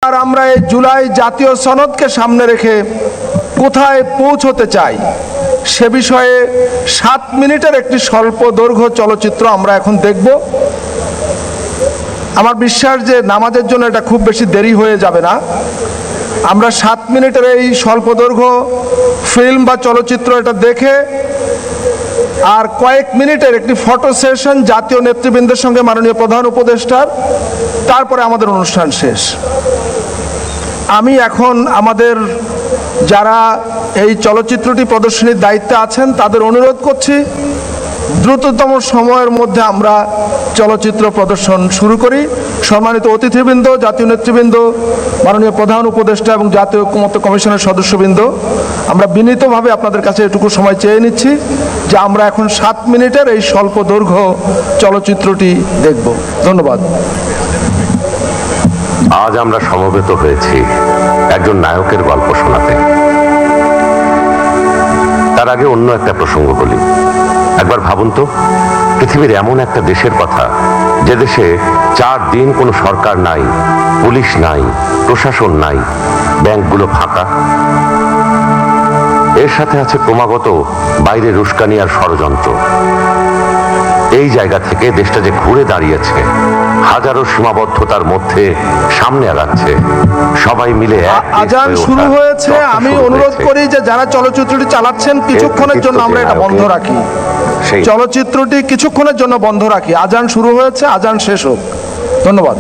আর আমরা এই জুলাই জাতীয় সনদকে সামনে রেখে কোথায় পৌঁছতে চাই সে বিষয়ে 7 মিনিটের একটি স্বল্প দৈর্ঘ্য চলচ্চিত্র আমরা এখন দেখব। আমার বিশ্বাস যে নামাজের জন্য এটা খুব বেশি দেরি হয়ে যাবে না। আমরা 7 মিনিটের এই স্বল্প দৈর্ঘ্য ফিল্ম বা চলচ্চিত্র এটা দেখে আর কয়েক মিনিটের একটি ফটো সেশন জাতীয় নেতৃবৃন্দের সঙ্গে মাননীয় প্রধান উপদেষ্টার, তারপরে আমাদের অনুষ্ঠান শেষ। আমি এখন আমাদের যারা এই চলচ্চিত্রটি প্রদর্শনীর দায়িত্বে আছেন তাদের অনুরোধ করছি দ্রুততম সময়ের মধ্যে আমরা চলচ্চিত্র প্রদর্শন শুরু করি। সম্মানিত অতিথিবৃন্দ, জাতীয় নেতৃবৃন্দ, মাননীয় প্রধান উপদেষ্টা এবং জাতীয় ঐক্যমত্য কমিশনের সদস্যবৃন্দ, আমরা বিনীতভাবে আপনাদের কাছে এটুকু সময় চেয়ে নিচ্ছি যে আমরা এখন 7 মিনিটের এই স্বল্প দৈর্ঘ্য চলচ্চিত্রটি দেখব। ধন্যবাদ। আজ আমরা সমবেত হয়েছি একজন নায়কের গল্প শোনাতে। তার আগে অন্য একটা প্রসঙ্গ বলি। একবার ভাবুন তো, পৃথিবীর এমন একটা দেশের কথা যে দেশে 4 দিন কোনো সরকার নাই, পুলিশ নাই, প্রশাসন নাই, ব্যাংকগুলো ফাঁকা। এর সাথে আছে ক্রমাগত বাইরে উস্কানি আর ষড়যন্ত্র। এই জায়গা থেকে দেশটা যে ঘুরে দাঁড়িয়েছে, হাজারো সীমাবদ্ধতার মধ্যে সামনে আগাচ্ছে, সবাই মিলে আজান শুরু হয়েছে। আমি অনুরোধ করি যে যারা চলচ্চিত্রটি চালাচ্ছেন কিছুক্ষণের জন্য আমরা এটা বন্ধ রাখি। চলচ্চিত্রটি কিছুক্ষণের জন্য বন্ধ রাখি। আজান শুরু হয়েছে, আজান শেষ হোক। ধন্যবাদ।